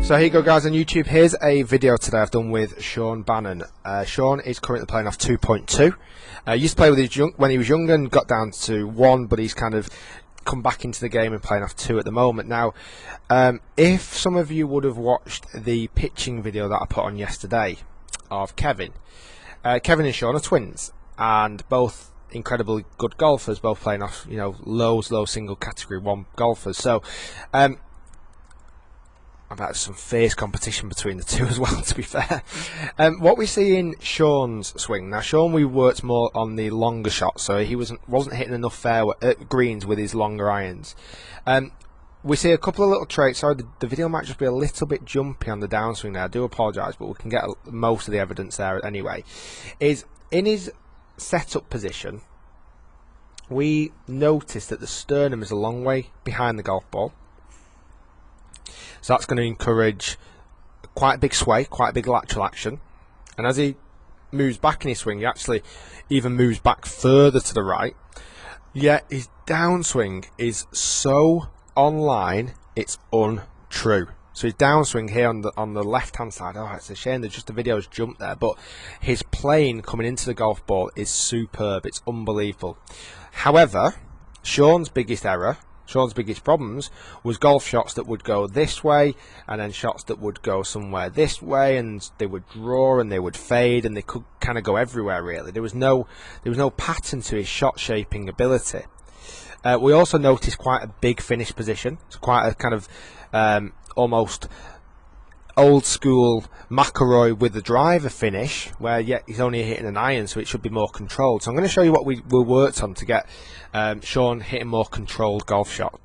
So here you go, guys, on YouTube. Here's a video today I've done with Shaun Bannon. Shaun is currently playing off 2.2. Used to play with when he was younger and got down to 1, but he's kind of come back into the game and playing off 2 at the moment. Now, if some of you would have watched the pitching video that I put on yesterday of Kevin and Shaun are twins, and both incredibly good golfers, both playing off, low single category 1 golfers. So, about some fierce competition between the two as well, to be fair. What we see in Shaun's swing now, Shaun, we worked more on the longer shots, so he wasn't hitting enough greens with his longer irons. We see a couple of little traits. Sorry, the video might just be a little bit jumpy on the downswing there. I do apologise, but we can get most of the evidence there anyway. Is in his setup position, we notice that the sternum is a long way behind the golf ball. So that's going to encourage quite a big sway, quite a big lateral action. And as he moves back in his swing, he actually even moves back further to the right. Yet his downswing is so online, it's untrue. So his downswing here on the left-hand side, it's a shame that just the video's jumped there, but his plane coming into the golf ball is superb. It's unbelievable. However, Shaun's biggest problems was golf shots that would go this way, and then shots that would go somewhere this way, and they would draw and they would fade, and they could kind of go everywhere really. There was no pattern to his shot shaping ability. We also noticed quite a big finish position, so quite a kind of almost old school McIlroy with the driver finish, where yet he's only hitting an iron, so it should be more controlled. So I'm going to show you what we worked on to get Shaun hitting more controlled golf shot.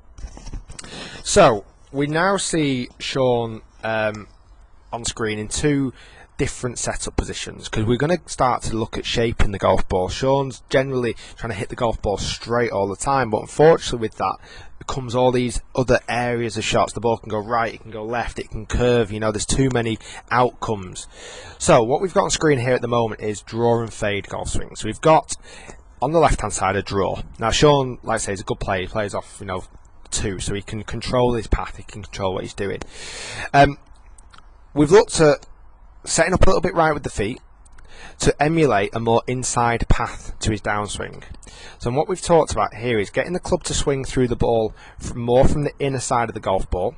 So we now see Shaun on screen in 2 different setup positions, because we're going to start to look at shaping the golf ball. Shaun's generally trying to hit the golf ball straight all the time, but unfortunately with that comes all these other areas of shots. The ball can go right, it can go left, it can curve, there's too many outcomes. So what we've got on screen here at the moment is draw and fade golf swings. So we've got on the left hand side a draw. Now Shaun, like I say, is a good player. He plays off 2, so he can control his path, he can control what he's doing. We've looked at setting up a little bit right with the feet to emulate a more inside path to his downswing. So what we've talked about here is getting the club to swing through the ball more from the inner side of the golf ball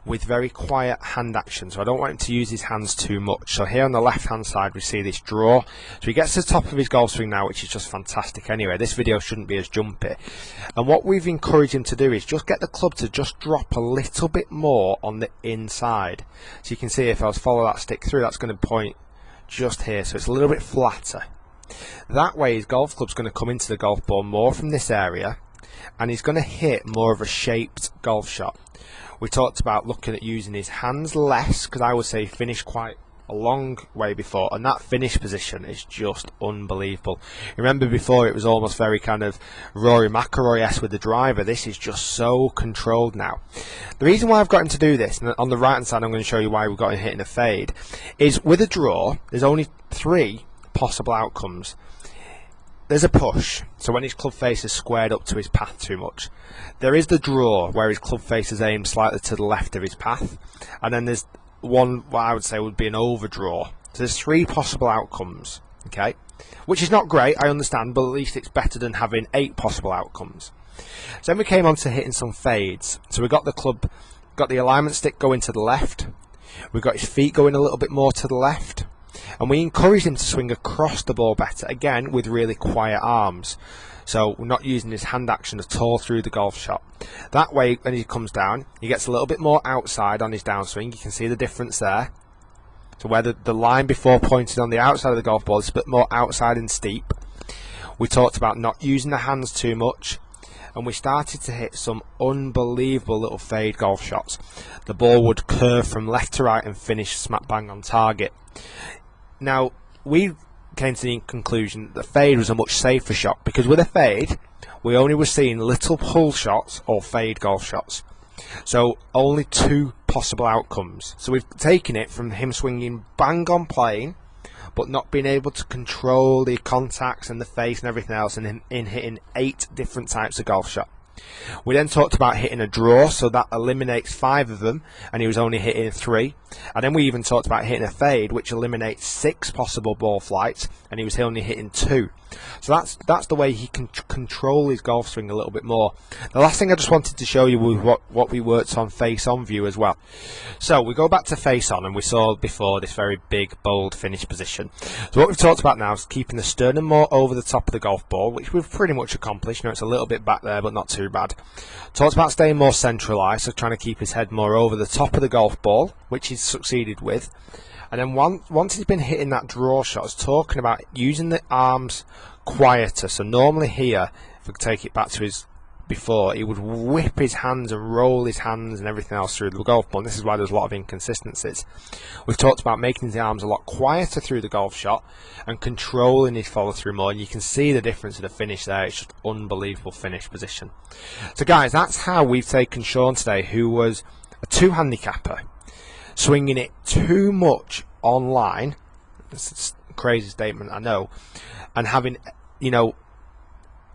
with very quiet hand action. So I don't want him to use his hands too much. So here on the left hand side we see this draw. So he gets to the top of his golf swing now, which is just fantastic anyway. This video shouldn't be as jumpy. And what we've encouraged him to do is just get the club to just drop a little bit more on the inside. So you can see if I was to follow that stick through, that's going to point just here, so it's a little bit flatter. That way his golf club's going to come into the golf ball more from this area, and he's going to hit more of a shaped golf shot. We talked about looking at using his hands less, because I would say he finished quite a long way before, and that finish position is just unbelievable. Remember before it was almost very kind of Rory McIlroy-esque with the driver. This is just so controlled now. The reason why I've got him to do this, and on the right hand side I'm going to show you why we've got him hitting a fade, is with a draw there's only 3 possible outcomes. There's a push, so when his club face is squared up to his path too much. There is the draw, where his club face is aimed slightly to the left of his path. And then there's one, what I would say would be an overdraw. So there's 3 possible outcomes, okay? Which is not great, I understand, but at least it's better than having 8 possible outcomes. So then we came on to hitting some fades. So we got the alignment stick going to the left. We got his feet going a little bit more to the left. And we encouraged him to swing across the ball better, again with really quiet arms. So we're not using his hand action at all through the golf shot. That way when he comes down, he gets a little bit more outside on his downswing. You can see the difference there. So where the line before pointed on the outside of the golf ball is a bit more outside and steep. We talked about not using the hands too much, and we started to hit some unbelievable little fade golf shots. The ball would curve from left to right and finish smack bang on target. Now, we came to the conclusion that the fade was a much safer shot, because with a fade, we only were seeing little pull shots or fade golf shots. So only 2 possible outcomes. So we've taken it from him swinging bang on plane, but not being able to control the contacts and the face and everything else, and in hitting 8 different types of golf shot. We then talked about hitting a draw, so that eliminates 5 of them, and he was only hitting 3. And then we even talked about hitting a fade, which eliminates 6 possible ball flights, and he was only hitting 2. So that's the way he can control his golf swing a little bit more. The last thing I just wanted to show you was what we worked on face-on view as well. So we go back to face-on, and we saw before this very big, bold finish position. So what we've talked about now is keeping the sternum more over the top of the golf ball, which we've pretty much accomplished. It's a little bit back there, but not too bad. Talked about staying more centralised, so trying to keep his head more over the top of the golf ball, which he's succeeded with. And then once he's been hitting that draw shot, I was talking about using the arms quieter. So normally here, if we take it back to his before, he would whip his hands and roll his hands and everything else through the golf ball. And this is why there's a lot of inconsistencies. We've talked about making the arms a lot quieter through the golf shot and controlling his follow through more. And you can see the difference in the finish there. It's just unbelievable finish position. So guys, that's how we've taken Shaun today, who was a 2 handicapper, swinging it too much online. It's a crazy statement, I know, and having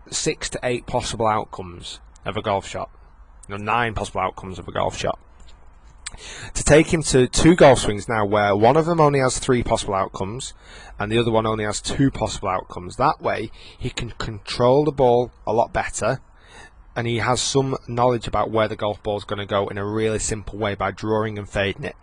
6 to 8 possible outcomes of a golf shot, 9 possible outcomes of a golf shot. To take him to 2 golf swings now where one of them only has 3 possible outcomes and the other one only has 2 possible outcomes. That way he can control the ball a lot better, and he has some knowledge about where the golf ball is going to go in a really simple way by drawing and fading it.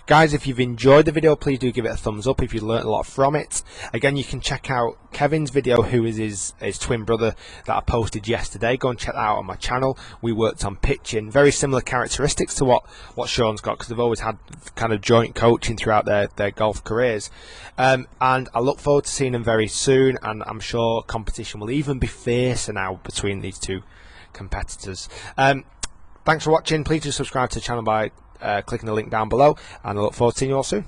Guys, if you've enjoyed the video, please do give it a thumbs up if you learned a lot from it. Again, you can check out Kevin's video, who is his twin brother, that I posted yesterday. Go and check that out on my channel. We worked on pitching, very similar characteristics to what Shaun's got, because they've always had kind of joint coaching throughout their golf careers. And I look forward to seeing them very soon, and I'm sure competition will even be fiercer now between these 2 competitors. Thanks for watching. Please do subscribe to the channel by clicking the link down below, and I look forward to seeing you all soon.